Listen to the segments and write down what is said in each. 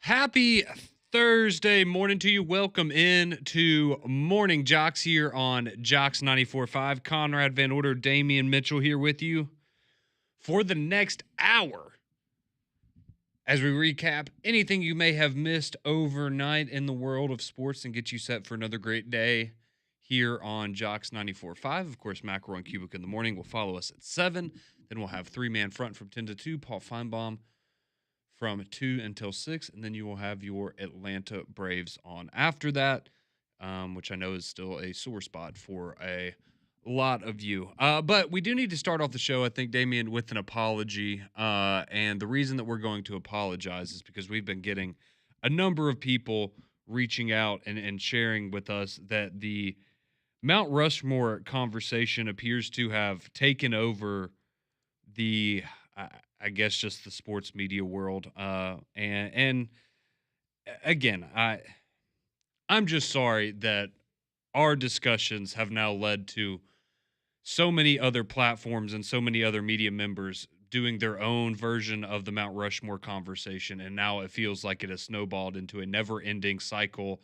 Happy Thursday morning to you. Welcome in to Morning Jox here on Jox 94.5. Conrad Van Order, Damian Mitchell here with you for the next hour as we recap anything you may have missed overnight in the world of sports and get you set for another great day here on Jox 94.5. Of course, Macro and Cubic in the morning will follow us at 7. Then we'll have three-man front from 10 to 2. Paul Feinbaum from 2 until 6, and then you will have your Atlanta Braves on after that, which I know is still a sore spot for a lot of you. But we do need to start off the show, I think, Damian, with an apology. And the reason that we're going to apologize is because we've been getting a number of people reaching out and sharing with us that the Mount Rushmore conversation appears to have taken over the I guess just the sports media world. And again, I'm just sorry that our discussions have now led to so many other platforms and so many other media members doing their own version of the Mount Rushmore conversation. And now it feels like it has snowballed into a never-ending cycle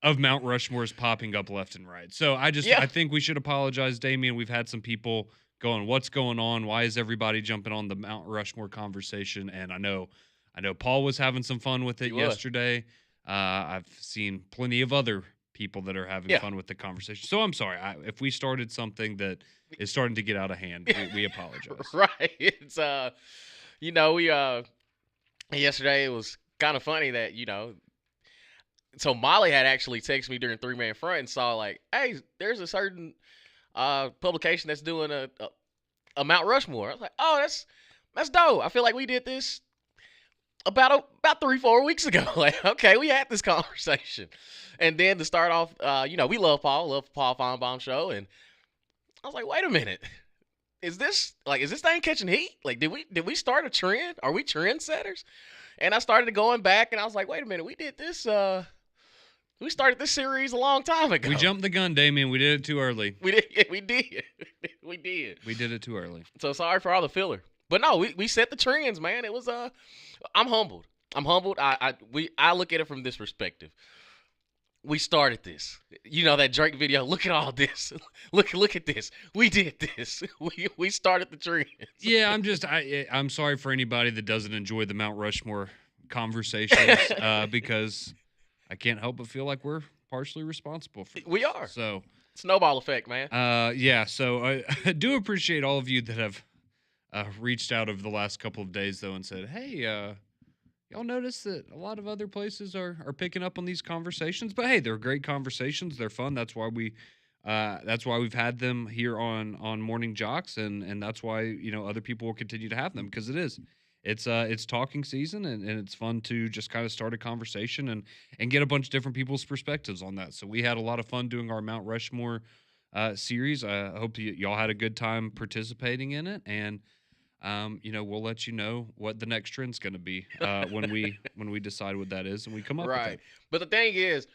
of Mount Rushmores popping up left and right. So I think we should apologize, Damian. We've had some people going, what's going on? Why is everybody jumping on the Mount Rushmore conversation? And I know Paul was having some fun with it yesterday. I've seen plenty of other people that are having fun with the conversation. So I'm sorry if we started something that is starting to get out of hand. We apologize. Right. It's we yesterday it was kind of funny that so Molly had actually texted me during three-man front and saw like, hey, there's a certain publication that's doing a Mount Rushmore. I was like, oh, that's dope. I feel like we did this about 3-4 weeks ago. Like, okay, we had this conversation. And then to start off, we love Paul Feinbaum show, and I was like, wait a minute. Is this thing catching heat? Like, did we start a trend? Are we trendsetters? And I started going back, and I was like, wait a minute, we did this. We started this series a long time ago. We jumped the gun, Damian. We did it too early. We did. Yeah, we did. We did. We did it too early. So sorry for all the filler. But no, we set the trends, man. It was I'm humbled. I look at it from this perspective. We started this. That Drake video. Look at all this. Look at this. We did this. We started the trends. Yeah, I'm sorry for anybody that doesn't enjoy the Mount Rushmore conversations because I can't help but feel like we're partially responsible for this. We are. So snowball effect, man. Yeah. So I do appreciate all of you that have reached out over the last couple of days, though, and said, "Hey, y'all notice that a lot of other places are picking up on these conversations? But hey, they're great conversations. They're fun. That's why we've had them here on Morning Jox, and that's why other people will continue to have them because it's talking season and it's fun to just kind of start a conversation and get a bunch of different people's perspectives on that. So we had a lot of fun doing our Mount Rushmore series. I hope y'all had a good time participating in it, and we'll let you know what the next trend's going to be when we decide what that is and we come up with it. But the thing is,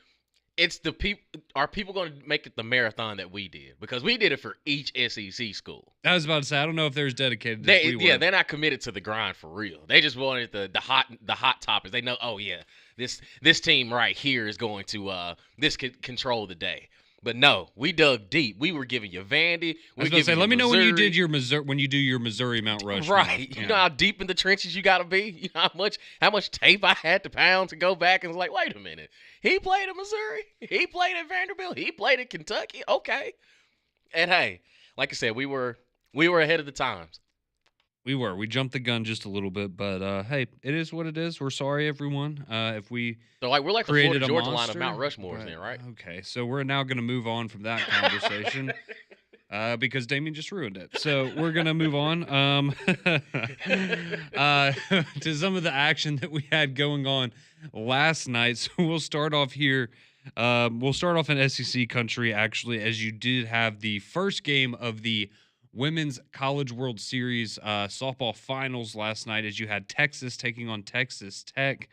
it's the people. Are people going to make it the marathon that we did? Because we did it for each SEC school. I was about to say, I don't know if they're as dedicated as we were. Yeah, they're not committed to the grind for real. They just wanted the hot topics. They know, oh yeah, this team right here is going to this could control the day. But no, we dug deep. We were giving you Vandy. I was going to say, let me know when you do your Missouri Mount Rushmore. Right. You know how deep in the trenches you got to be? You know how much tape I had to pound to go back and was like, wait a minute. He played at Missouri. He played at Vanderbilt. He played at Kentucky. Okay. And hey, like I said, we were ahead of the times. We were. We jumped the gun just a little bit, but hey, it is what it is. We're sorry, everyone. If we we're like the Florida Georgia line of Mount Rushmores, then, right? Okay, so we're now going to move on from that conversation because Damian just ruined it. So we're going to move on to some of the action that we had going on last night. So we'll start off here. We'll start off in SEC country, actually, as you did have the first game of the Women's College World Series softball finals last night, as you had Texas taking on Texas Tech.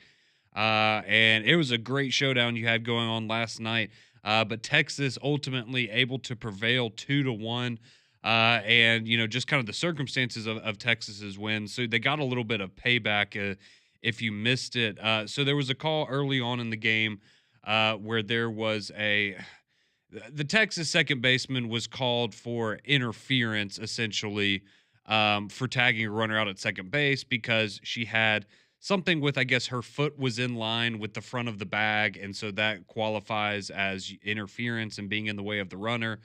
And it was a great showdown you had going on last night. But Texas ultimately able to prevail 2-1. And, just kind of the circumstances of Texas's win. So they got a little bit of payback if you missed it. So there was a call early on in the game where there was the Texas second baseman was called for interference, essentially, for tagging a runner out at second base because she had something with, I guess, her foot was in line with the front of the bag, and so that qualifies as interference and being in the way of the runner.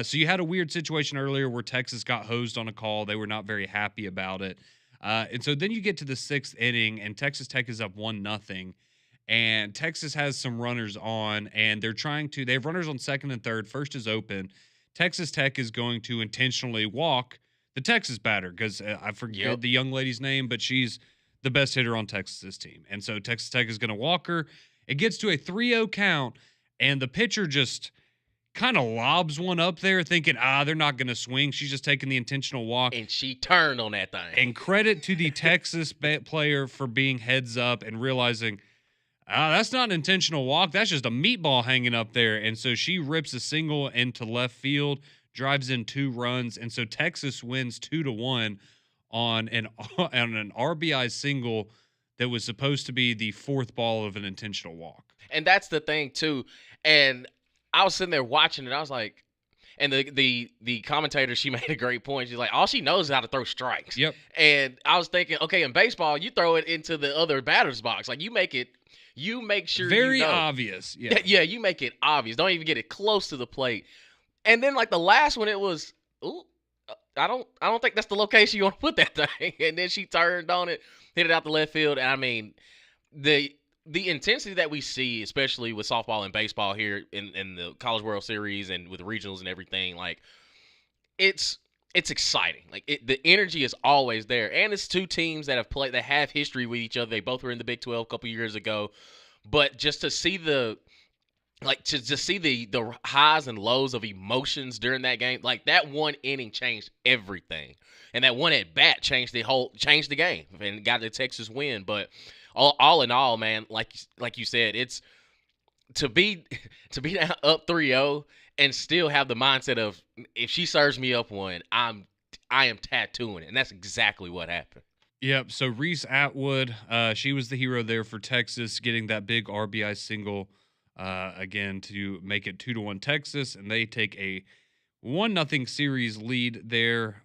So you had a weird situation earlier where Texas got hosed on a call. They were not very happy about it. And so then you get to the sixth inning, and Texas Tech is up 1-0. And Texas has some runners on, and they have runners on second and third. First is open. Texas Tech is going to intentionally walk the Texas batter because I forget the young lady's name, but she's the best hitter on Texas's team. And so Texas Tech is going to walk her. It gets to a 3-0 count, and the pitcher just kind of lobs one up there thinking, they're not going to swing. She's just taking the intentional walk. And she turned on that thing. And credit to the Texas player for being heads up and realizing, that's not an intentional walk. That's just a meatball hanging up there. And so she rips a single into left field, drives in 2 runs. And so Texas wins 2-1 on an RBI single that was supposed to be the 4th ball of an intentional walk. And that's the thing, too. And I was sitting there watching it. I was like, and the commentator, she made a great point. She's like, all she knows is how to throw strikes. Yep. And I was thinking, okay, in baseball, you throw it into the other batter's box. Like, you make sure very obvious. Yeah. Yeah, you make it obvious. Don't even get it close to the plate. And then like the last one, it was, I don't think that's the location you want to put that thing. And then she turned on it, hit it out the left field. And I mean, the intensity that we see, especially with softball and baseball here in the College World Series and with regionals and everything, like it's exciting. Like the energy is always there, and it's 2 teams that have history with each other. They both were in the Big 12 a couple years ago, but just to see the highs and lows of emotions during that game, like that one inning changed everything, and that one at bat changed the game and got the Texas win. But all in all, man, like you said, it's to be down up 3-0 and still have the mindset of, if she serves me up one, I am tattooing it. And that's exactly what happened. Yep. So Reese Atwood, she was the hero there for Texas, getting that big RBI single again to make it 2-1 Texas, and they take a 1-0 series lead there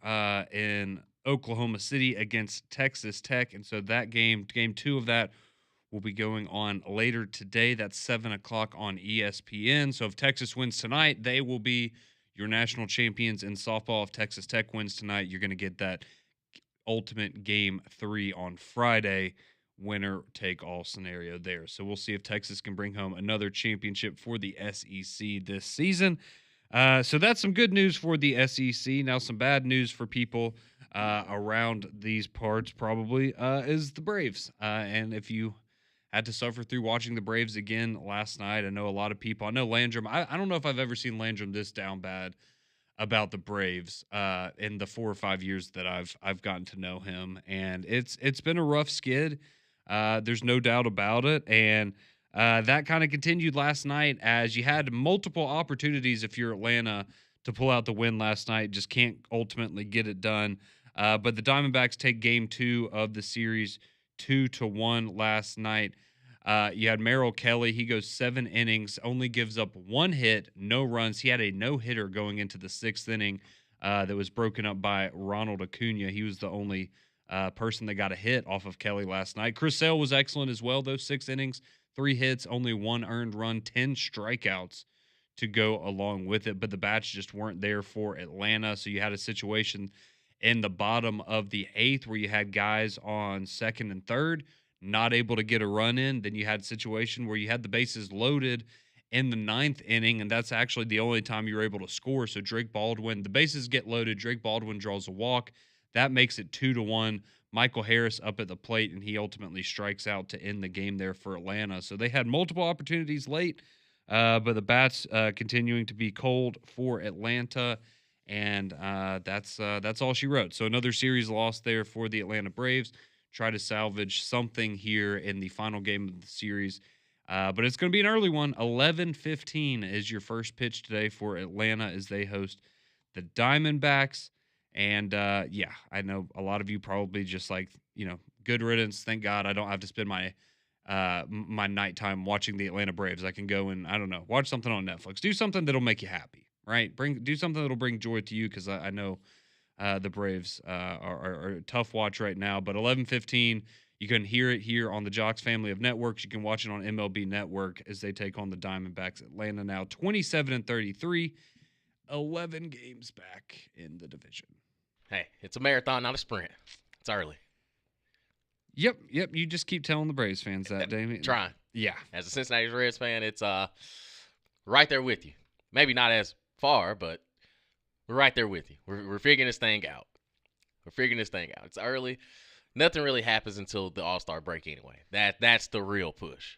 in Oklahoma City against Texas Tech. And so that game 2 of that will be going on later today. That's 7:00 on ESPN. So if Texas wins tonight, they will be your national champions in softball. If Texas Tech wins tonight, you're going to get that ultimate game 3 on Friday, winner take all scenario there. So we'll see if Texas can bring home another championship for the SEC this season. So that's some good news for the SEC. Now some bad news for people around these parts probably is the Braves. And if you had to suffer through watching the Braves again last night, I know a lot of people. I know Landrum. I don't know if I've ever seen Landrum this down bad about the Braves in the 4 or 5 years that I've gotten to know him, and it's been a rough skid. There's no doubt about it, and that kind of continued last night as you had multiple opportunities if you're Atlanta to pull out the win last night, just can't ultimately get it done. But the Diamondbacks take game 2 of the series 2-1 last night. You had Merrill Kelly. He goes 7 innings, only gives up 1 hit, no runs. He had a no-hitter going into the 6th inning that was broken up by Ronald Acuna. He was the only person that got a hit off of Kelly last night. Chris Sale was excellent as well, those 6 innings, 3 hits, only 1 earned run, 10 strikeouts to go along with it. But the bats just weren't there for Atlanta. So you had a situation in the bottom of the 8th where you had guys on 2nd and 3rd not able to get a run in. Then you had a situation where you had the bases loaded in the 9th inning, and that's actually the only time you were able to score. So Drake Baldwin, the bases get loaded, Drake Baldwin draws a walk. That makes it 2-1. Michael Harris up at the plate, and he ultimately strikes out to end the game there for Atlanta. So they had multiple opportunities late, but the bats continuing to be cold for Atlanta. And that's all she wrote. So another series loss there for the Atlanta Braves. Try to salvage something here in the final game of the series. But it's going to be an early one. 11:15 is your first pitch today for Atlanta as they host the Diamondbacks. And, yeah, I know a lot of you probably just good riddance. Thank God I don't have to spend my nighttime watching the Atlanta Braves. I can go and, I don't know, watch something on Netflix. Do something that'll make you happy, right? Do something that'll bring joy to you, because I know the Braves are a tough watch right now. But 11:15, you can hear it here on the Jox family of networks. You can watch it on MLB Network as they take on the Diamondbacks. Atlanta now 27-33, 11 games back in the division. Hey, it's a marathon, not a sprint. It's early. Yep. You just keep telling the Braves fans that, Damian. Trying. Yeah. As a Cincinnati Reds fan, it's right there with you. Maybe not as far, but we're right there with you. We're figuring this thing out. It's early. Nothing really happens until the All-Star break anyway. That's the real push.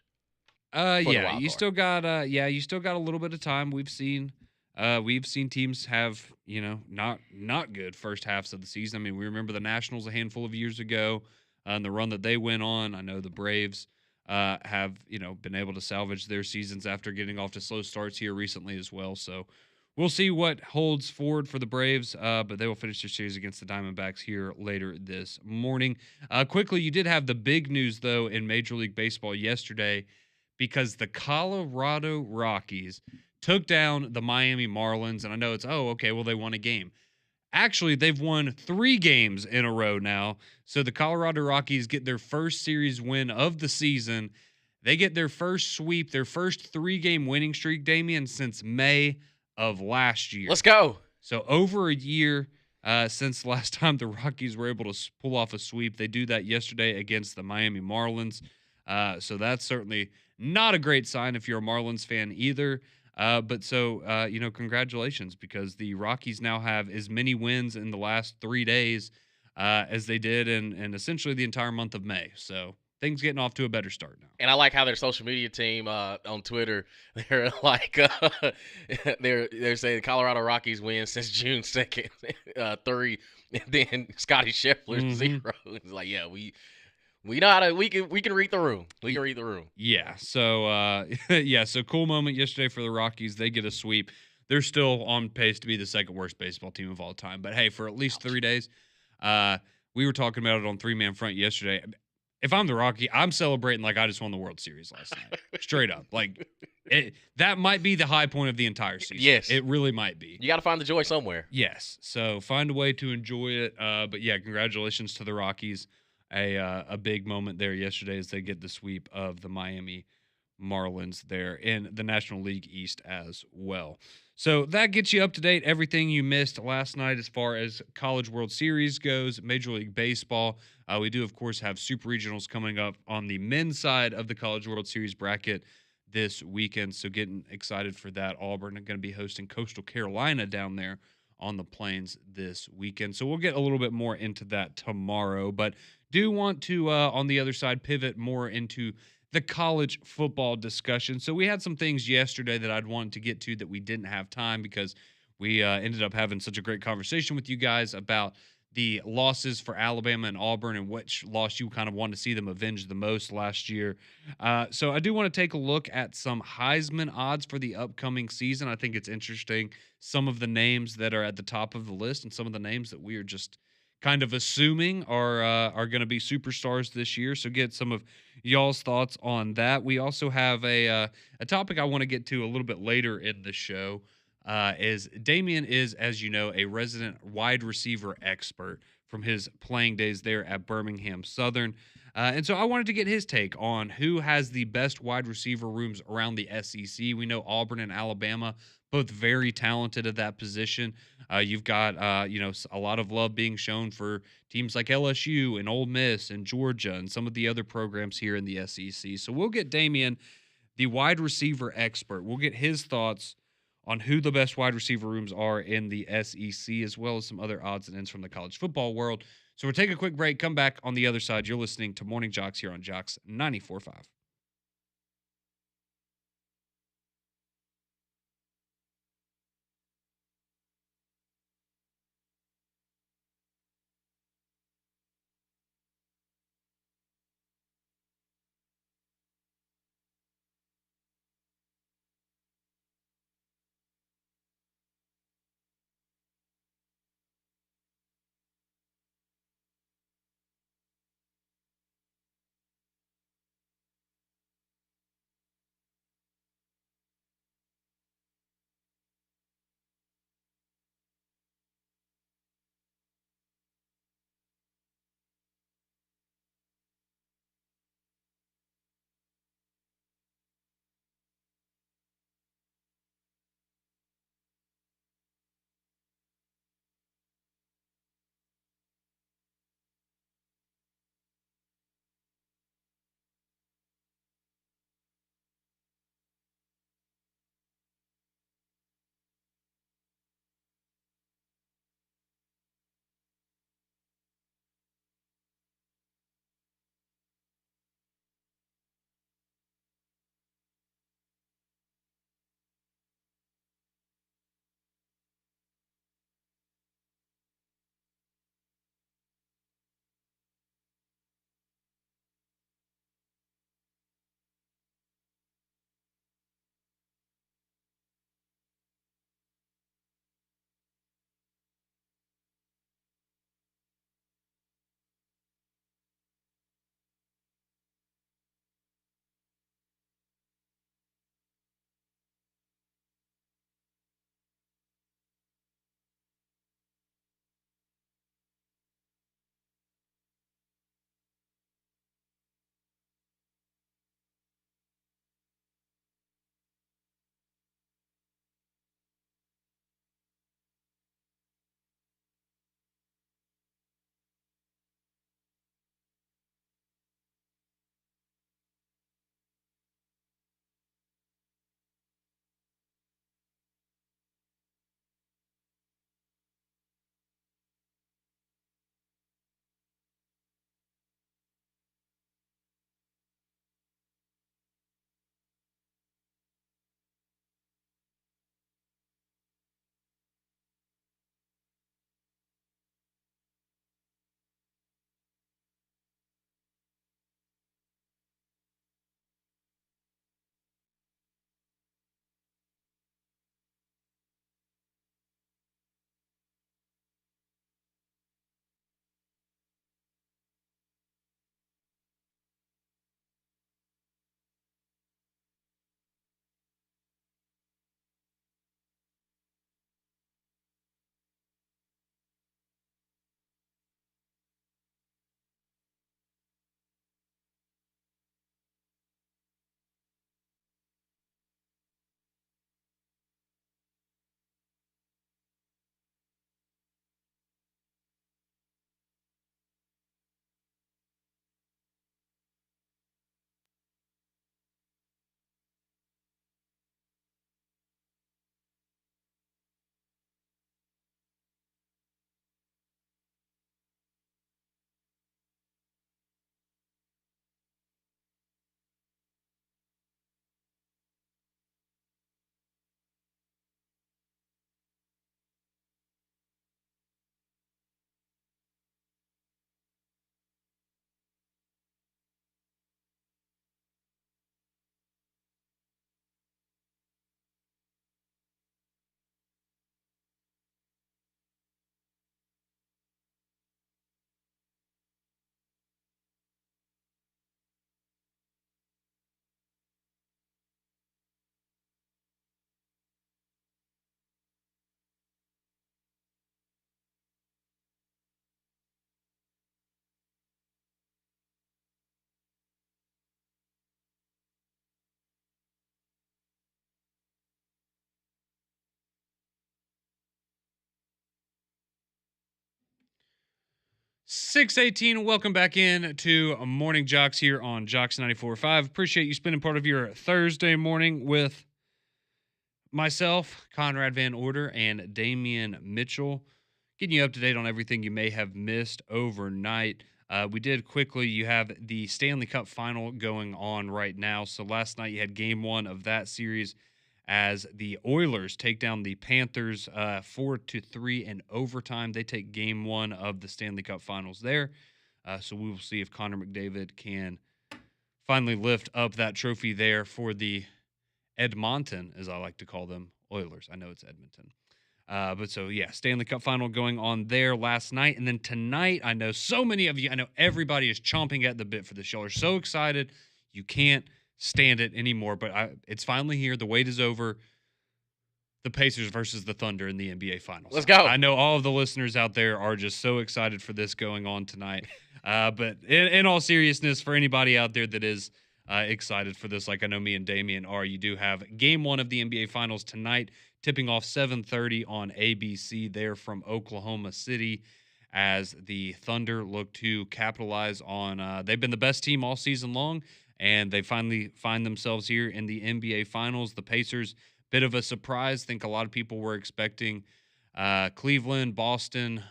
Yeah, you still got a little bit of time. We've seen teams have, not good first halves of the season. I mean, we remember the Nationals a handful of years ago, and the run that they went on. I know the Braves have, been able to salvage their seasons after getting off to slow starts here recently as well. So we'll see what holds forward for the Braves, but they will finish their series against the Diamondbacks here later this morning. Quickly, you did have the big news, though, in Major League Baseball yesterday, because the Colorado Rockies took down the Miami Marlins. And I know it's, they won a game. Actually, they've won 3 games in a row now. So the Colorado Rockies get their first series win of the season. They get their first sweep, their first 3-game winning streak, Damian, since May of last year. Let's go. So over a year since last time the Rockies were able to pull off a sweep. They do that yesterday against the Miami Marlins. So that's certainly not a great sign if you're a Marlins fan either. Congratulations, because the Rockies now have as many wins in the last 3 days as they did in essentially the entire month of May. So things getting off to a better start now. And I like how their social media team on Twitter, they're like, they're saying Colorado Rockies win since June 2nd, 3, and then Scotty Scheffler's 0. It's like, yeah, we know how to, we can read the room. We can read the room. Yeah. So, so cool moment yesterday for the Rockies. They get a sweep. They're still on pace to be the second worst baseball team of all time. But hey, for at least 3 days, we were talking about it on 3-Man Front yesterday. If I'm the Rocky, I'm celebrating like I just won the World Series last night. Straight up. Like, that might be the high point of the entire season. Yes. It really might be. You got to find the joy somewhere. Yes. So find a way to enjoy it. But yeah, congratulations to the Rockies. A big moment there yesterday as they get the sweep of the Miami Marlins there in the National League East as well. So that gets you up to date, everything you missed last night as far as College World Series goes, Major League Baseball. We do, of course, have Super Regionals coming up on the men's side of the College World Series bracket this weekend, so getting excited for that. Auburn are going to be hosting Coastal Carolina down there on the Plains this weekend. So we'll get a little bit more into that tomorrow, but do want to, on the other side, pivot more into the college football discussion. So we had some things yesterday that I'd wanted to get to that we didn't have time because we ended up having such a great conversation with you guys about the losses for Alabama and Auburn and which loss you kind of want to see them avenge the most last year. So I do want to take a look at some Heisman odds for the upcoming season. I think it's interesting, some of the names that are at the top of the list and some of the names that we are just kind of assuming are going to be superstars this year. So get some of y'all's thoughts on that. We also have a topic I want to get to a little bit later in the show. Is Damian is, as you know, a resident wide receiver expert from his playing days there at Birmingham Southern. And so I wanted to get his take on who has the best wide receiver rooms around the SEC. We know Auburn and Alabama, both very talented at that position. You've got, a lot of love being shown for teams like LSU and Ole Miss and Georgia and some of the other programs here in the SEC. So we'll get Damian, the wide receiver expert. We'll get his thoughts on who the best wide receiver rooms are in the SEC, as well as some other odds and ends from the college football world. So we'll take a quick break, come back on the other side. You're listening to Morning Jox here on Jox 94.5. 6:18. Welcome back in to Morning Jox here on Jox 94.5. Appreciate you spending part of your Thursday morning with myself, Conrad Van Order, and Damian Mitchell, getting you up to date on everything you may have missed overnight. We did quickly. You have the Stanley Cup final going on right now. So last night you had game one of that series as the Oilers take down the Panthers 4-3 in overtime. They take game one of the Stanley Cup finals there. So we will see if Connor McDavid can finally lift up that trophy there for the Edmonton, as I like to call them, Oilers. I know it's Edmonton. But so, yeah, Stanley Cup final going on there last night. And then tonight, I know so many of you, I know everybody is chomping at the bit for this. Y'all are so excited. You can't stand it anymore. But it's finally here. The wait is over. The Pacers versus the Thunder in the NBA Finals. Let's go. I know all of the listeners out there are just so excited for this going on tonight. But in all seriousness, for anybody out there that is excited for this, like I know me and Damian are, you do have game one of the NBA Finals tonight, tipping off 7:30 on ABC there from Oklahoma City as the Thunder look to capitalize on, they've been the best team all season long, and they finally find themselves here in the NBA Finals. The Pacers, bit of a surprise. I think a lot of people were expecting Cleveland, Boston,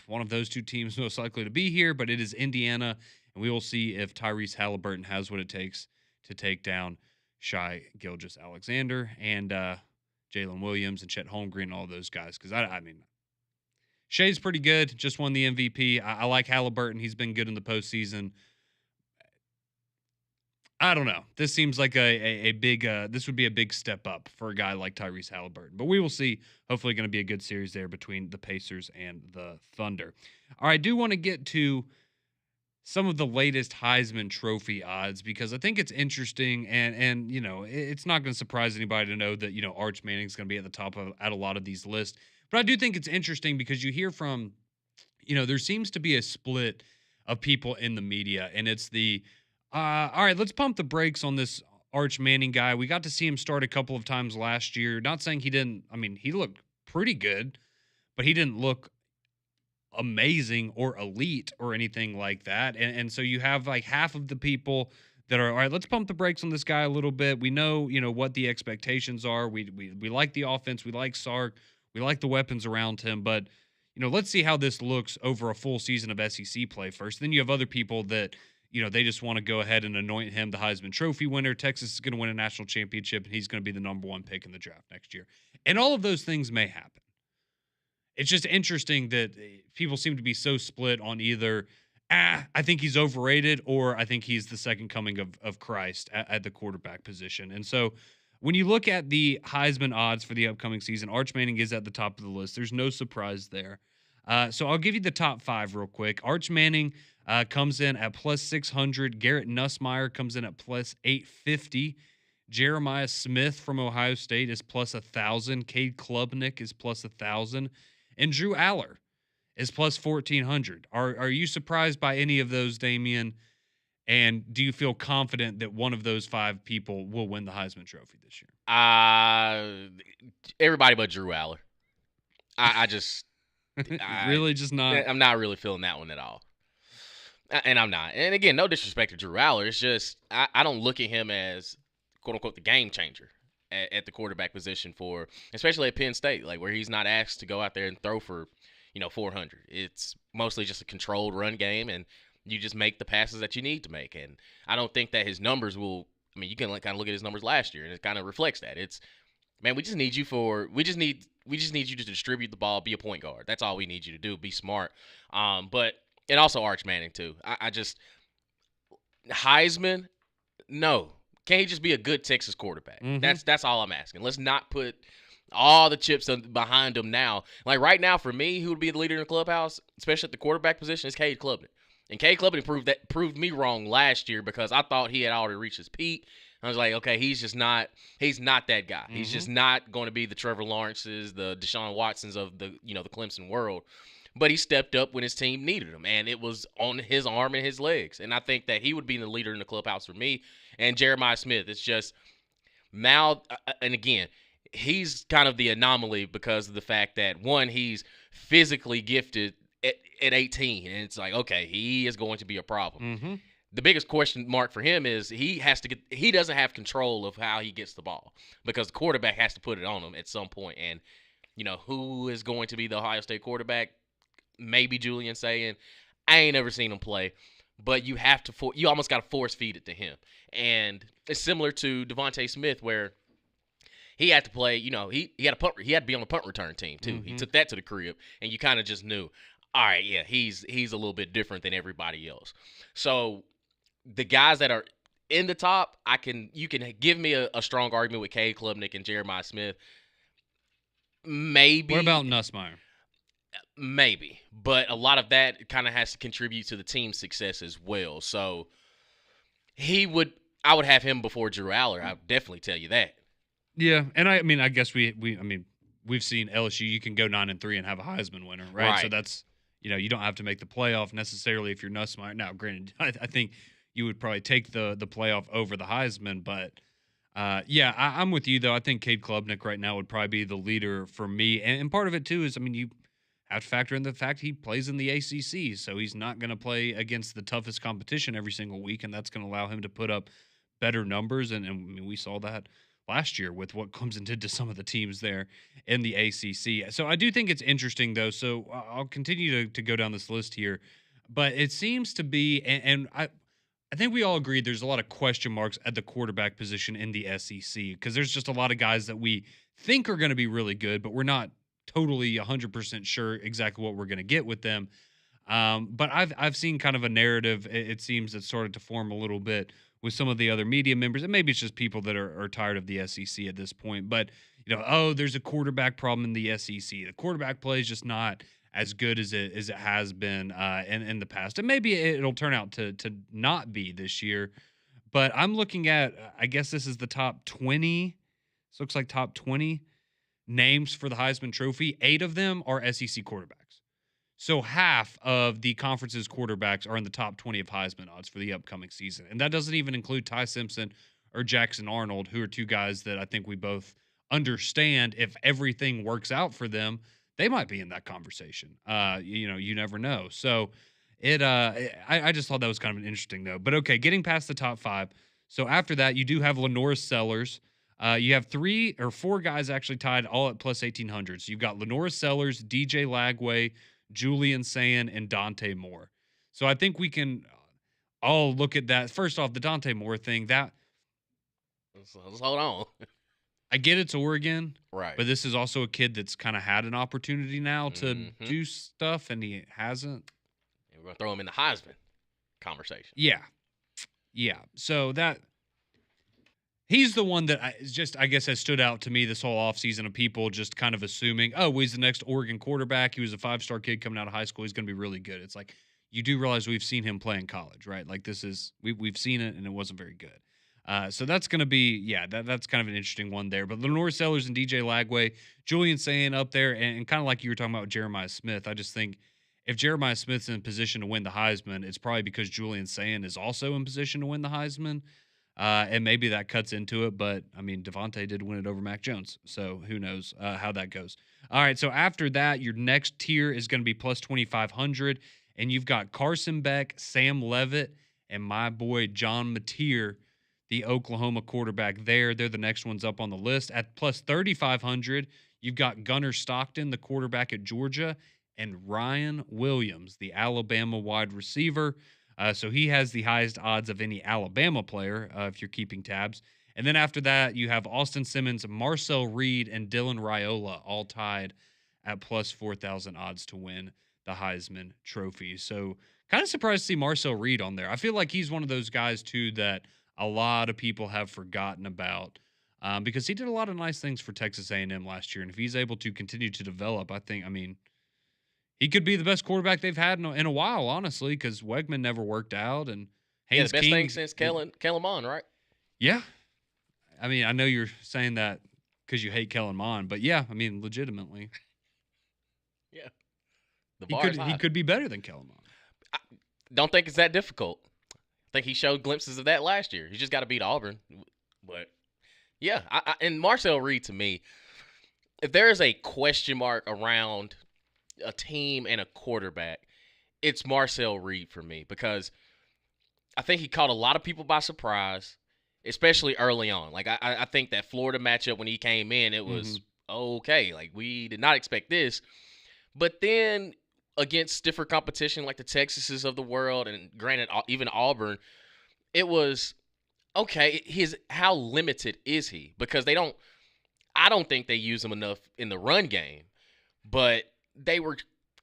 one of those two teams most likely to be here, but it is Indiana, and we will see if Tyrese Halliburton has what it takes to take down Shai Gilgeous-Alexander and Jalen Williams and Chet Holmgren and all those guys. Because, I mean, Shai's pretty good, just won the MVP. I like Halliburton. He's been good in the postseason. I don't know. This seems like a big this would be a big step up for a guy like Tyrese Halliburton. But we will see. Hopefully going to be a good series there between the Pacers and the Thunder. All right, I do want to get to some of the latest Heisman Trophy odds because I think it's interesting and you know, it's not going to surprise anybody to know that, you know, Arch Manning's going to be at the top of at a lot of these lists. But I do think it's interesting because you hear from, you know, there seems to be a split of people in the media, and it's the all right, let's pump the brakes on this Arch Manning guy. We got to see him start a couple of times last year. Not saying he didn't. I mean, he looked pretty good, but he didn't look amazing or elite or anything like that. And so you have like half of the people that are, all right, let's pump the brakes on this guy a little bit. We know, you know, what the expectations are. We like the offense. We like Sark. We like the weapons around him. But, you know, let's see how this looks over a full season of SEC play first. Then you have other people that, you know, they just want to go ahead and anoint him the Heisman Trophy winner. Texas is going to win a national championship, and he's going to be the number one pick in the draft next year. And all of those things may happen. It's just interesting that people seem to be so split on either, I think he's overrated, or I think he's the second coming of Christ at the quarterback position. And so when you look at the Heisman odds for the upcoming season, Arch Manning is at the top of the list. There's no surprise there. So I'll give you the top five real quick. Arch Manning comes in at plus 600. Garrett Nussmeier comes in at plus 850. Jeremiah Smith from Ohio State is plus 1,000. Cade Klubnik is plus 1,000. And Drew Aller is plus 1,400. Are you surprised by any of those, Damian? And do you feel confident that one of those five people will win the Heisman Trophy this year? Everybody but Drew Aller. I just... really just not. I'm not really feeling that one at all. And I'm not. And again, no disrespect to Drew Aller. It's just I don't look at him as, quote unquote, the game changer at the quarterback position for, especially at Penn State, like where he's not asked to go out there and throw for, 400. It's mostly just a controlled run game, and you just make the passes that you need to make. And I don't think that his numbers will. I mean, you can kind of look at his numbers last year, and it kind of reflects that. It's, man, we just need you to distribute the ball, be a point guard. That's all we need you to do. Be smart. And also Arch Manning too. I just, Heisman, no. Can't he just be a good Texas quarterback? Mm-hmm. That's all I'm asking. Let's not put all the chips behind him now. Like right now, for me, who would be the leader in the clubhouse, especially at the quarterback position, is Cade Klubnik. And Cade Klubnik proved me wrong last year because I thought he had already reached his peak. I was like, okay, he's not that guy. Mm-hmm. He's just not going to be the Trevor Lawrences, the Deshaun Watsons of the Clemson world. But he stepped up when his team needed him, and it was on his arm and his legs. And I think that he would be the leader in the clubhouse for me. And Jeremiah Smith, it's just and again, he's kind of the anomaly because of the fact that, one, he's physically gifted at 18, and it's like, okay, he is going to be a problem. Mm-hmm. The biggest question mark for him is he doesn't have control of how he gets the ball because the quarterback has to put it on him at some point. And who is going to be the Ohio State quarterback? Maybe Julian saying, I ain't never seen him play, but you almost got to force feed it to him. And it's similar to Devontae Smith where he had to play, he had he had to be on the punt return team too. Mm-hmm. He took that to the crib, and you kind of just knew, all right, yeah, he's a little bit different than everybody else. So the guys that are in the top, you can give me a strong argument with Cade Klubnik and Jeremiah Smith. Maybe. What about Nussmeier? Maybe, but a lot of that kind of has to contribute to the team's success as well. So I would have him before Drew Aller. I'll definitely tell you that. Yeah, and I guess we've seen LSU. You can go 9-3 and have a Heisman winner, right? So that's you don't have to make the playoff necessarily if you're Nussmeier. Now, granted, I think you would probably take the playoff over the Heisman, but I'm with you though. I think Cade Klubnik right now would probably be the leader for me, and part of it too is you have to factor in the fact he plays in the ACC, so he's not going to play against the toughest competition every single week, and that's going to allow him to put up better numbers, and we saw that last year with what Clemson did to some of the teams there in the ACC. So I do think it's interesting, though, so I'll continue to go down this list here, but it seems to be, and I think we all agree there's a lot of question marks at the quarterback position in the SEC because there's just a lot of guys that we think are going to be really good, but we're not totally 100% sure exactly what we're going to get with them. But I've seen kind of a narrative, it seems, that started to form a little bit with some of the other media members, and maybe it's just people that are tired of the SEC at this point. But, there's a quarterback problem in the SEC. The quarterback play is just not as good as it has been in the past. And maybe it'll turn out to not be this year. But I'm looking at, I guess this is the top 20. This looks like top 20 names for the Heisman Trophy. 8 of them are SEC quarterbacks. So half of the conference's quarterbacks are in the top 20 of Heisman odds for the upcoming season. And that doesn't even include Ty Simpson or Jackson Arnold, who are two guys that I think we both understand if everything works out for them, they might be in that conversation. You never know. So I just thought that was kind of an interesting, though. But okay, getting past the top 5. So after that, you do have Lenora Sellers. You have 3 or 4 guys actually tied all at plus 1,800. So you've got Lenora Sellers, DJ Lagway, Julian Sayin, and Dante Moore. So I think we can all look at that. First off, the Dante Moore thing, let's hold on. I get it's Oregon, right? But this is also a kid that's kind of had an opportunity now to do stuff, and he hasn't. And we're going to throw him in the Heisman conversation. Yeah. So he's the one that I guess has stood out to me this whole offseason of people just kind of assuming, oh, he's the next Oregon quarterback. He was a 5-star kid coming out of high school. He's going to be really good. It's like, you do realize we've seen him play in college, right? Like we've seen it and it wasn't very good. So that's going to be, that's kind of an interesting one there. But Lenore Sellers and DJ Lagway, Julian Sayin up there, and kind of like you were talking about with Jeremiah Smith, I just think if Jeremiah Smith's in position to win the Heisman, it's probably because Julian Sayin is also in position to win the Heisman. And maybe that cuts into it, but Devontae did win it over Mac Jones, so who knows how that goes. All right, so after that, your next tier is going to be plus 2,500, and you've got Carson Beck, Sam Levitt, and my boy John Mateer, the Oklahoma quarterback there. They're the next ones up on the list. At plus 3,500, you've got Gunnar Stockton, the quarterback at Georgia, and Ryan Williams, the Alabama wide receiver. So he has the highest odds of any Alabama player, if you're keeping tabs. And then after that, you have Austin Simmons, Marcel Reed, and Dylan Raiola all tied at plus 4,000 odds to win the Heisman Trophy. So kind of surprised to see Marcel Reed on there. I feel like he's one of those guys, too, that a lot of people have forgotten about because he did a lot of nice things for Texas A&M last year. And if he's able to continue to develop, he could be the best quarterback they've had in a while, honestly, because Wegman never worked out. And Haynes the best King, thing since Kellen Mond, right? Yeah. I know you're saying that because you hate Kellen Mond, but yeah, legitimately. Yeah. He could be better than Kellen Mond. I don't think it's that difficult. I think he showed glimpses of that last year. He just got to beat Auburn. But, yeah, and Marcel Reed, to me, if there is a question mark around a team and a quarterback, it's Marcel Reed for me because I think he caught a lot of people by surprise, especially early on. Like I think that Florida matchup when he came in, it was okay. Like we did not expect this, but then against stiffer competition like the Texases of the world, and granted even Auburn, it was okay. His how limited is he? Because they don't. I don't think they use him enough in the run game, but they were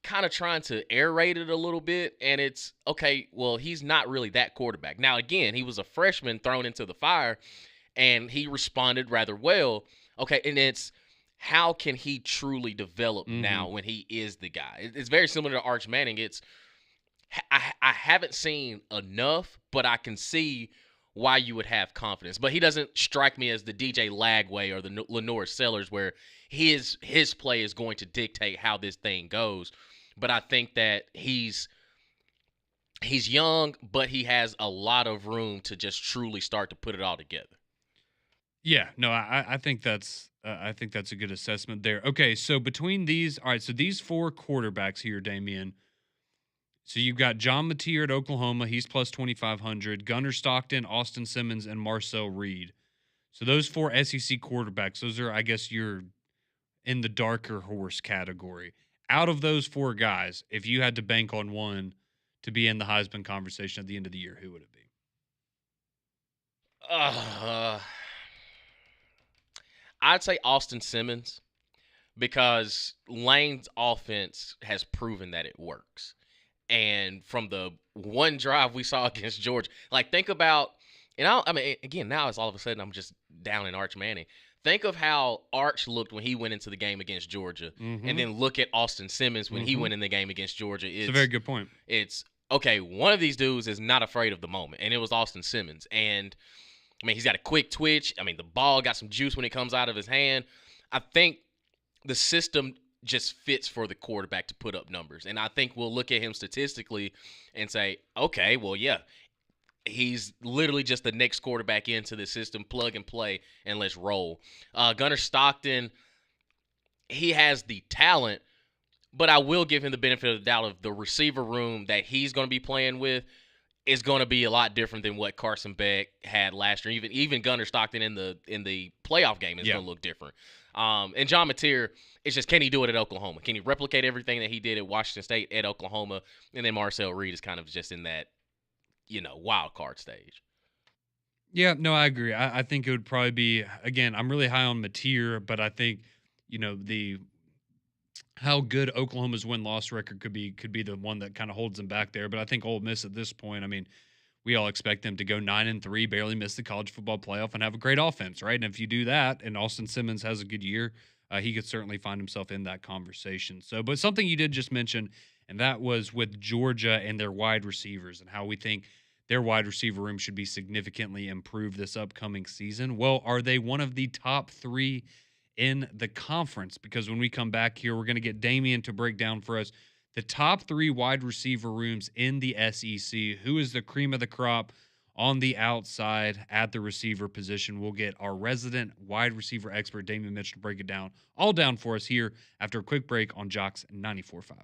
kind of trying to aerate it a little bit, and it's okay. Well, he's not really that quarterback. Now, again, he was a freshman thrown into the fire, and he responded rather well. Okay, and it's how can he truly develop now when he is the guy? It's very similar to Arch Manning. It's I haven't seen enough, but I can see why you would have confidence. But he doesn't strike me as the DJ Lagway or the Lenore Sellers where his play is going to dictate how this thing goes. But I think that he's young, but he has a lot of room to just truly start to put it all together. Yeah, no, I think that's a good assessment there. Okay, so between these, all right, so these four quarterbacks here, Damian. So you've got John Mateer at Oklahoma, he's plus 2,500. Gunnar Stockton, Austin Simmons, and Marcel Reed. So those four SEC quarterbacks, those are, I guess, you're in the darker horse category. Out of those four guys, if you had to bank on one to be in the Heisman conversation at the end of the year, who would it be? I'd say Austin Simmons because Lane's offense has proven that it works. And from the one drive we saw against Georgia, like think about, and I mean, again, now it's all of a sudden I'm just down in Arch Manning. Think of how Arch looked when he went into the game against Georgia, and then look at Austin Simmons when he went in the game against Georgia. It's a very good point. It's okay. One of these dudes is not afraid of the moment, and it was Austin Simmons. And I mean, he's got a quick twitch. I mean, the ball got some juice when it comes out of his hand. I think the system just fits for the quarterback to put up numbers. And I think we'll look at him statistically and say, okay, well, yeah, he's literally just the next quarterback into the system, plug and play, and let's roll. Gunnar Stockton, he has the talent, but I will give him the benefit of the doubt of the receiver room that he's going to be playing with is going to be a lot different than what Carson Beck had last year. Even Gunnar Stockton in the playoff game is going to look different. And John Mateer, it's just, can he do it at Oklahoma? Can he replicate everything that he did at Washington State at Oklahoma? And then Marcel Reed is kind of just in that, wild card stage. Yeah, no, I agree. I think it would probably be, again, I'm really high on Mateer, but I think, the how good Oklahoma's win-loss record could be the one that kind of holds them back there. But I think Ole Miss at this point, I mean, we all expect them to go 9-3, barely miss the college football playoff, and have a great offense, right? And if you do that, and Austin Simmons has a good year, he could certainly find himself in that conversation. So, but something you did just mention, and that was with Georgia and their wide receivers and how we think their wide receiver room should be significantly improved this upcoming season. Well, are they one of the top three in the conference? Because when we come back here, we're going to get Damian to break down for us the top three wide receiver rooms in the SEC. Who is the cream of the crop on the outside at the receiver position? We'll get our resident wide receiver expert, Damian Mitchell, to break it down, all down for us here after a quick break on Jox 94.5.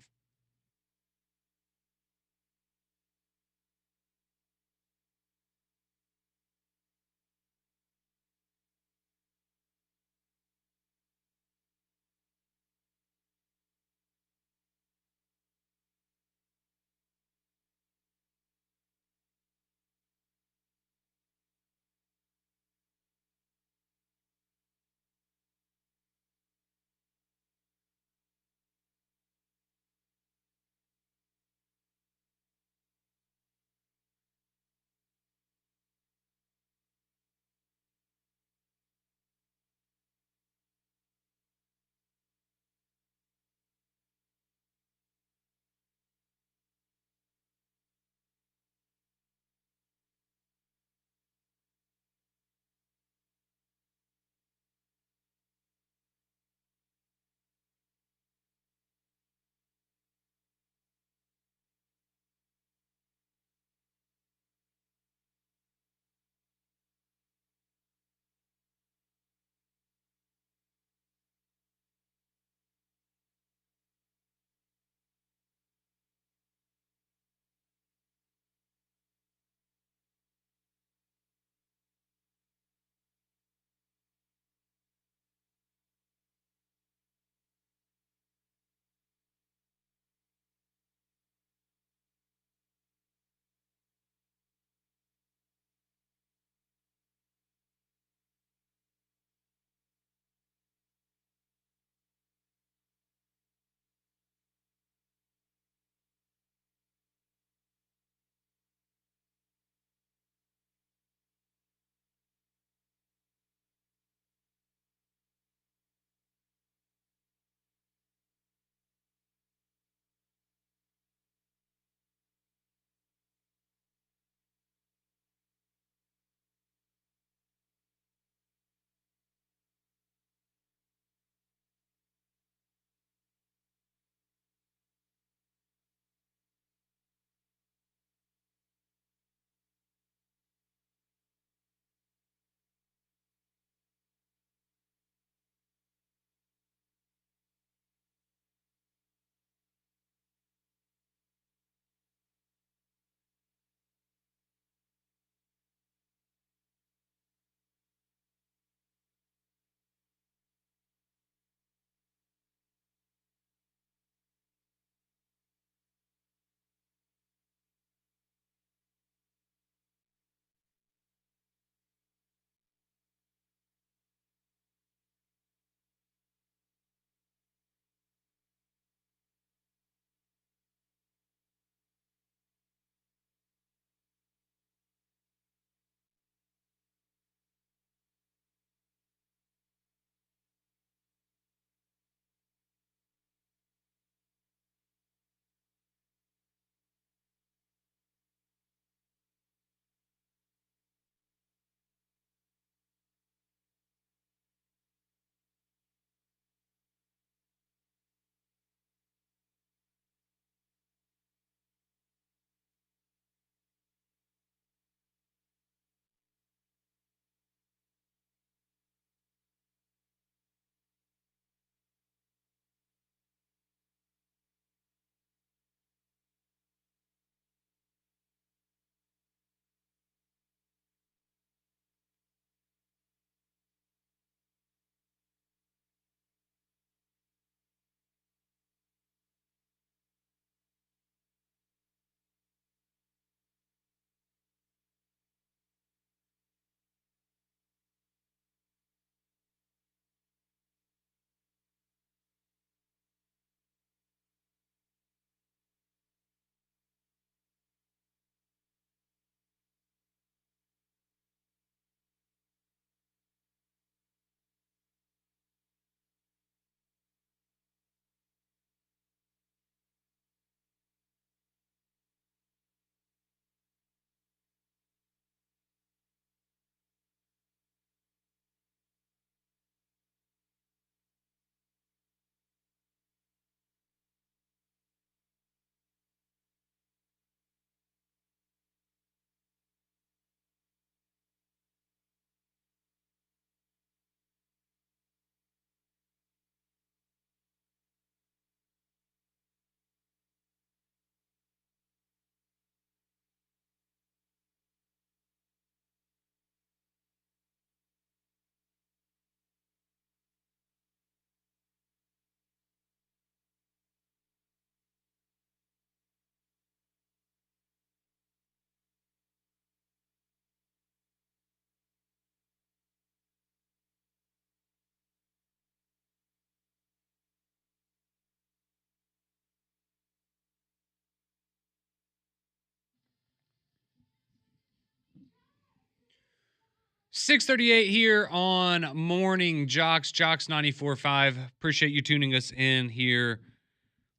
6:38 here on Morning Jox, Jox 94.5. Appreciate you tuning us in here,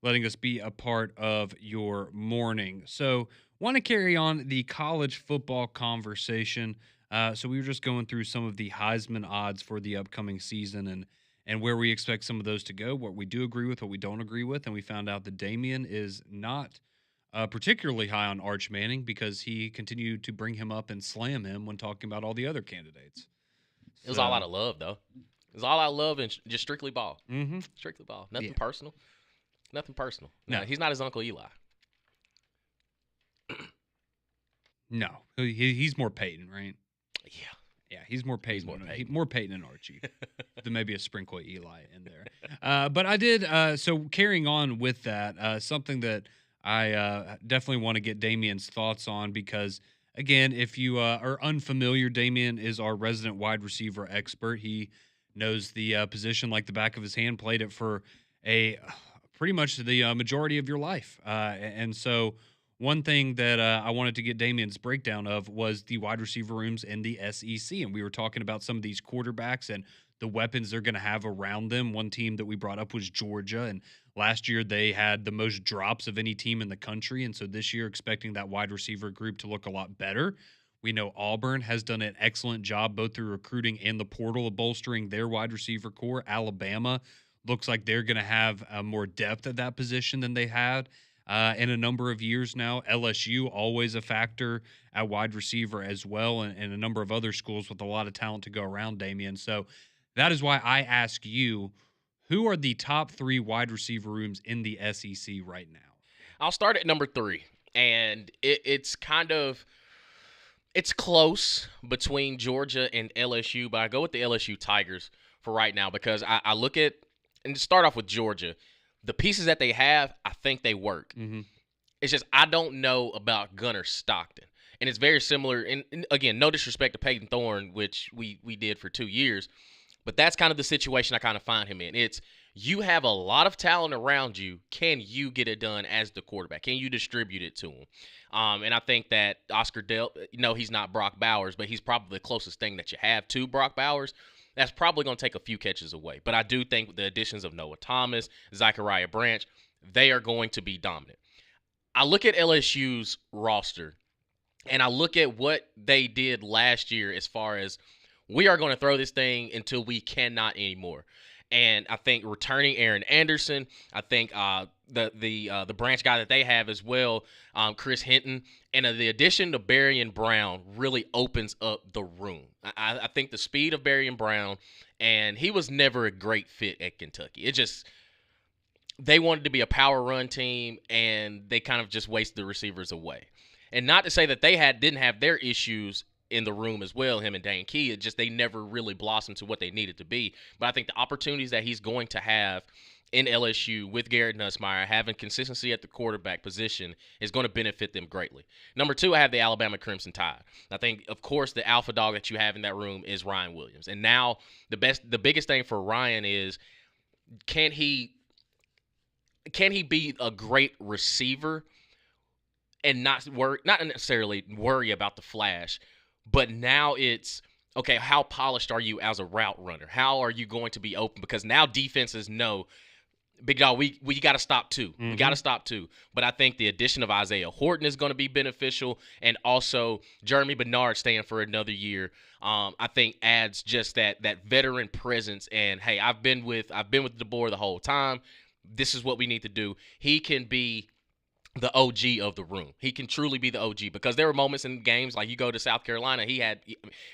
letting us be a part of your morning. So, want to carry on the college football conversation. So we were just going through some of the Heisman odds for the upcoming season and where we expect some of those to go, what we do agree with, what we don't agree with, and we found out that Damian is not particularly high on Arch Manning because he continued to bring him up and slam him when talking about all the other candidates. It was all out of love, though. It was all out of love and just strictly ball. Mm-hmm. Strictly ball. Nothing personal. Nothing personal. No, he's not his Uncle Eli. No, he's more Peyton, right? Yeah. Yeah, he's more Peyton. More Peyton and Archie than maybe a sprinkle of Eli in there. But I did, so carrying on with that, something that I definitely want to get Damian's thoughts on because, again, if you are unfamiliar, Damian is our resident wide receiver expert. He knows the position like the back of his hand, played it for pretty much the majority of your life. And so one thing that I wanted to get Damian's breakdown of was the wide receiver rooms in the SEC. And we were talking about some of these quarterbacks and the weapons they're going to have around them. One team that we brought up was Georgia. And last year they had the most drops of any team in the country. And so this year, expecting that wide receiver group to look a lot better. We know Auburn has done an excellent job both through recruiting and the portal of bolstering their wide receiver core. Alabama looks like they're going to have more depth at that position than they had in a number of years now. LSU, always a factor at wide receiver as well, and a number of other schools with a lot of talent to go around, Damian. So that is why I ask you, who are the top 3 wide receiver rooms in the SEC right now? I'll start at number 3, and it's close between Georgia and LSU, but I go with the LSU Tigers for right now because I look at, and to start off with Georgia, the pieces that they have, I think they work. Mm-hmm. It's just I don't know about Gunnar Stockton. And it's very similar. And again, no disrespect to Peyton Thorne, which we did for 2 years. But that's kind of the situation I kind of find him in. It's you have a lot of talent around you. Can you get it done as the quarterback? Can you distribute it to him? And I think that Oscar he's not Brock Bowers, but he's probably the closest thing that you have to Brock Bowers. That's probably going to take a few catches away. But I do think with the additions of Noah Thomas, Zachariah Branch, they are going to be dominant. I look at LSU's roster, and I look at what they did last year as far as we are going to throw this thing until we cannot anymore. And I think returning Aaron Anderson, I think the branch guy that they have as well, Chris Hinton, and the addition to Berrien Brown really opens up the room. I think the speed of Berrien Brown, and he was never a great fit at Kentucky. It just they wanted to be a power run team, and they kind of just wasted the receivers away. And not to say that they didn't have their issues in the room as well, him and Dane Key. It just they never really blossomed to what they needed to be. But I think the opportunities that he's going to have in LSU with Garrett Nussmeier, having consistency at the quarterback position, is going to benefit them greatly. Number 2, I have the Alabama Crimson Tide. I think, of course, the alpha dog that you have in that room is Ryan Williams. And now the biggest thing for Ryan is can he be a great receiver and not necessarily worry about the flash, but now it's, okay, how polished are you as a route runner? How are you going to be open? Because now defenses know, big dog, we got to stop too. Mm-hmm. We got to stop too. But I think the addition of Isaiah Horton is going to be beneficial, and also Jeremy Bernard staying for another year, I think adds just that veteran presence. And hey, I've been with DeBoer the whole time. This is what we need to do. He can be the OG of the room. He can truly be the OG because there were moments in games like you go to South Carolina,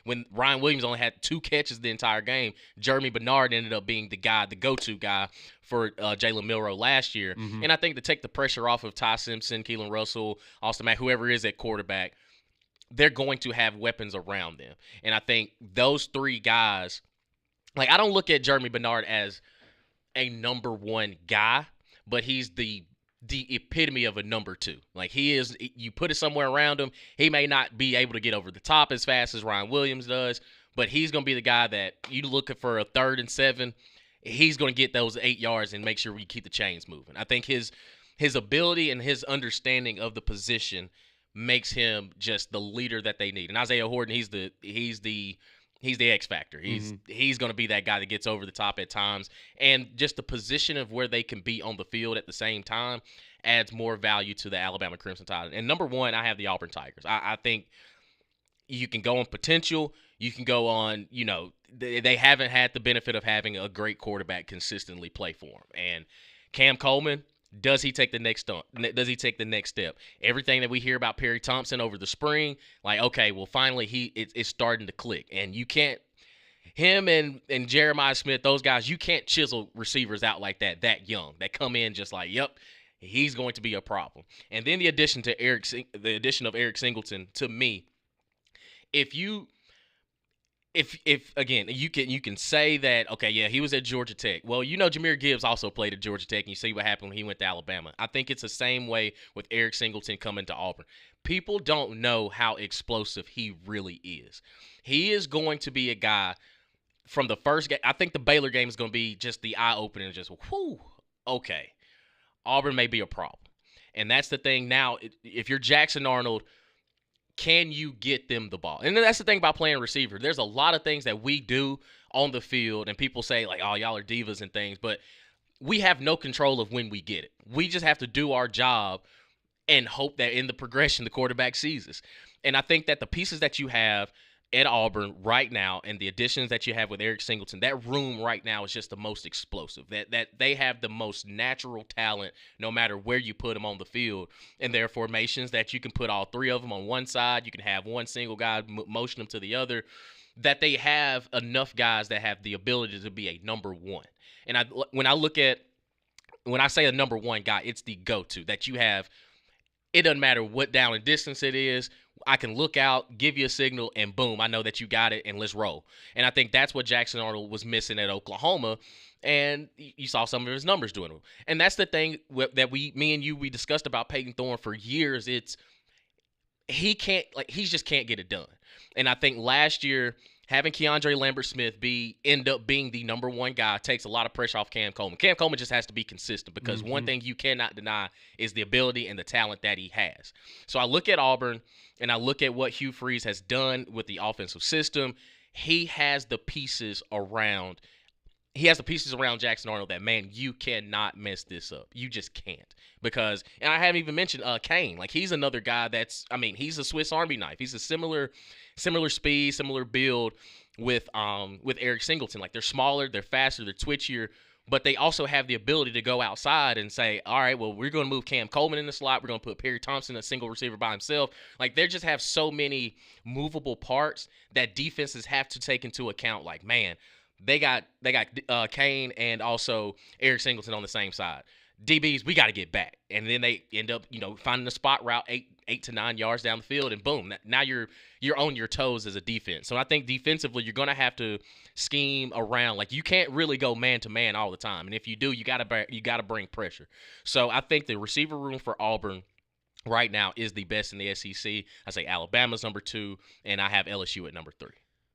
when Ryan Williams only had 2 catches the entire game, Jeremy Bernard ended up being the go-to guy for Jalen Milroe last year. Mm-hmm. And I think to take the pressure off of Ty Simpson, Keelan Russell, Austin Mack, whoever is at quarterback, they're going to have weapons around them. And I think those 3 guys, like I don't look at Jeremy Bernard as a number 1 guy, but he's the epitome of a number 2. Like he is, you put it somewhere around him. He may not be able to get over the top as fast as Ryan Williams does, but he's going to be the guy that you looking for a 3rd and 7. He's going to get those 8 yards and make sure we keep the chains moving. I think his ability and his understanding of the position makes him just the leader that they need. And Isaiah Horton, he's the He's the X factor. He's going to be that guy that gets over the top at times, and just the position of where they can be on the field at the same time adds more value to the Alabama Crimson Tide. And number one, I have the Auburn Tigers. I think you can go on potential. You can go on, they haven't had the benefit of having a great quarterback consistently play for them. And Cam Coleman, does he take the next step? Does he take the next step? Everything that we hear about Perry Thompson over the spring, like, okay, well, finally it's starting to click. And you can't, him and Jeremiah Smith, those guys, you can't chisel receivers out like that young, that come in just like, yep, he's going to be a problem. And then the addition of Eric Singleton, to me, if again, you can say that, okay, yeah, he was at Georgia Tech. Well, Jahmyr Gibbs also played at Georgia Tech, and you see what happened when he went to Alabama. I think it's the same way with Eric Singleton coming to Auburn. People don't know how explosive he really is. He is going to be a guy from the first game. I think the Baylor game is going to be just the eye-opener, just, whew, okay, Auburn may be a problem. And that's the thing now. If you're Jackson Arnold, can you get them the ball? And that's the thing about playing receiver. There's a lot of things that we do on the field, and people say, like, oh, y'all are divas and things, but we have no control of when we get it. We just have to do our job and hope that in the progression, the quarterback sees us. And I think that the pieces that you have at Auburn right now and the additions that you have with Eric Singleton, that room right now is just the most explosive. That they have the most natural talent no matter where you put them on the field. And there are formations that you can put all three of them on one side. You can have one single guy motion them to the other. That they have enough guys that have the ability to be a number one. And when I say a number one guy, it's the go-to that you have. It doesn't matter what down and distance it is. I can look out, give you a signal, and boom, I know that you got it, and let's roll. And I think that's what Jackson Arnold was missing at Oklahoma, and you saw some of his numbers doing it. And that's the thing that me and you, we discussed about Peyton Thorne for years. He just can't get it done. And I think last year, having Keandre Lambert-Smith end up being the number one guy takes a lot of pressure off Cam Coleman. Cam Coleman just has to be consistent because one thing you cannot deny is the ability and the talent that he has. So I look at Auburn and I look at what Hugh Freeze has done with the offensive system. He has the pieces around Jackson Arnold that, man, you cannot mess this up. You just can't. Because, and I haven't even mentioned Kane. Like, he's another guy he's a Swiss Army knife. He's a similar speed, similar build with Eric Singleton. Like, they're smaller, they're faster, they're twitchier, but they also have the ability to go outside and say, all right, well, we're going to move Cam Coleman in the slot. We're going to put Perry Thompson, a single receiver by himself. Like, they just have so many movable parts that defenses have to take into account. Like, man, they got Kane and also Eric Singleton on the same side. DBs, we got to get back. And then they end up, finding a spot route 8 to 9 yards down the field, and boom, now you're on your toes as a defense. So I think defensively, you're going to have to scheme around. Like, you can't really go man to man all the time, and if you do, you got to bring pressure. So I think the receiver room for Auburn right now is the best in the SEC. I say Alabama's number 2, and I have LSU at number 3.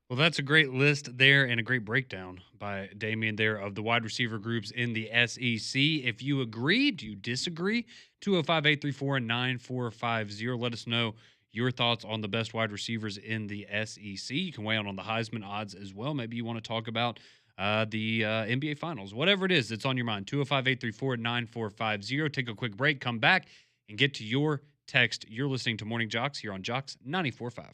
Well, that's a great list there and a great breakdown by Damian there of the wide receiver groups in the SEC. If you agree, do you disagree? 205-834-9450. Let us know your thoughts on the best wide receivers in the SEC. You can weigh in on the Heisman odds as well. Maybe you want to talk about the NBA Finals. Whatever it is that's on your mind, 205-834-9450. Take a quick break, come back, and get to your text. You're listening to Morning Jox here on Jox 94.5.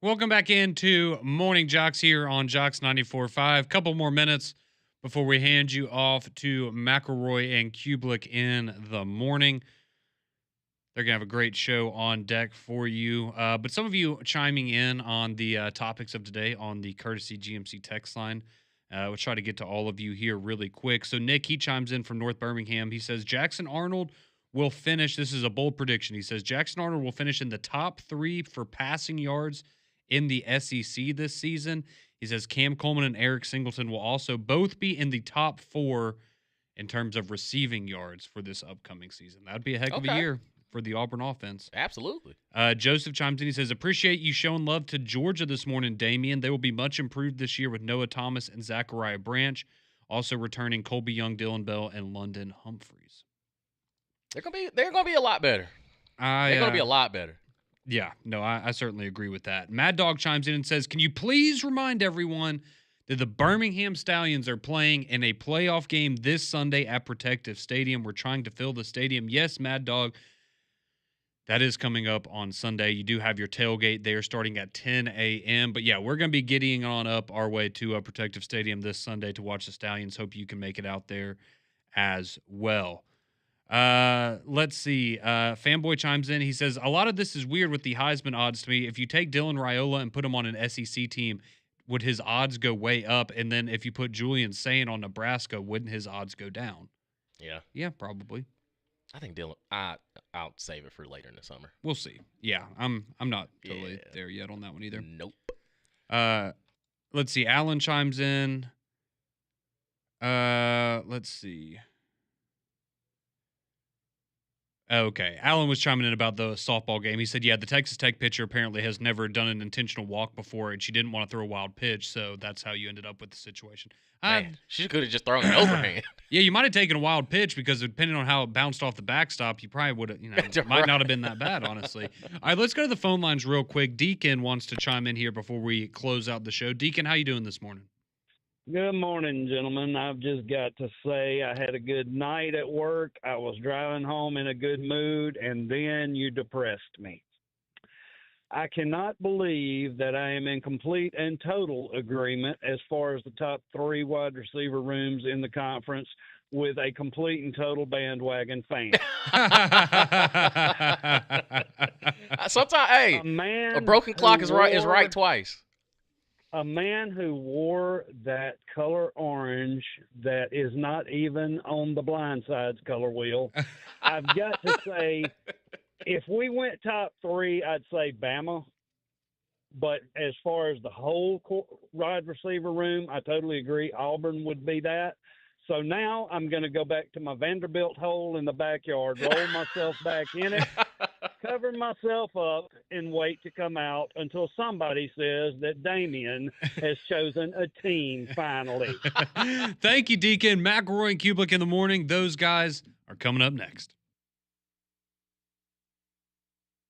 Welcome back into Morning Jox here on Jox 94.5. Couple more minutes before we hand you off to McElroy and Kublik in the morning. They're going to have a great show on deck for you. But some of you chiming in on the topics of today on the courtesy GMC text line. We'll try to get to all of you here really quick. So Nick, he chimes in from North Birmingham. He says, Jackson Arnold will finish. This is a bold prediction. He says, Jackson Arnold will finish in the top 3 for passing yards in the SEC this season. He says Cam Coleman and Eric Singleton will also both be in the top 4 in terms of receiving yards for this upcoming season. That'd be a heck of a year for the Auburn offense. Absolutely. Joseph chimes in. He says, appreciate you showing love to Georgia this morning, Damian. They will be much improved this year with Noah Thomas and Zachariah Branch, also returning Colby Young, Dylan Bell, and London Humphreys. They're gonna be a lot better. They're gonna be a lot better. Yeah, no, I certainly agree with that. Mad Dog chimes in and says, can you please remind everyone that the Birmingham Stallions are playing in a playoff game this Sunday at Protective Stadium? We're trying to fill the stadium. Yes, Mad Dog, that is coming up on Sunday. You do have your tailgate there starting at 10 a.m. But, yeah, we're going to be getting on up our way to Protective Stadium this Sunday to watch the Stallions. Hope you can make it out there as well. Let's see. Fanboy chimes in. He says, a lot of this is weird with the Heisman odds to me. If you take Dylan Raiola and put him on an SEC team, would his odds go way up? And then if you put Julian Sayin on Nebraska, wouldn't his odds go down? Yeah. Yeah, probably. I think Dylan. I'll save it for later in the summer. We'll see. Yeah, I'm not totally there yet on that one either. Nope. Let's see. Alan chimes in. Let's see. Okay. Alan was chiming in about the softball game. He said, yeah, the Texas Tech pitcher apparently has never done an intentional walk before, and she didn't want to throw a wild pitch, so that's how you ended up with the situation. Man, she could have just thrown an overhand. Yeah, you might have taken a wild pitch because depending on how it bounced off the backstop, you probably would have, might not have been that bad, honestly. All right, let's go to the phone lines real quick. Deacon wants to chime in here before we close out the show. Deacon, how you doing this morning? Good morning, gentlemen. I've just got to say I had a good night at work. I was driving home in a good mood, and then you depressed me. I cannot believe that I am in complete and total agreement as far as the top 3 wide receiver rooms in the conference with a complete and total bandwagon fan. Sometimes, hey, a broken clock is right twice. A man who wore that color orange that is not even on the blind side's color wheel, I've got to say, if we went top 3, I'd say Bama. But as far as the whole wide receiver room, I totally agree. Auburn would be that. So now I'm going to go back to my Vanderbilt hole in the backyard, roll myself back in it, cover myself up, and wait to come out until somebody says that Damian has chosen a team finally. Thank you, Deacon. McElroy and Kublik in the morning. Those guys are coming up next.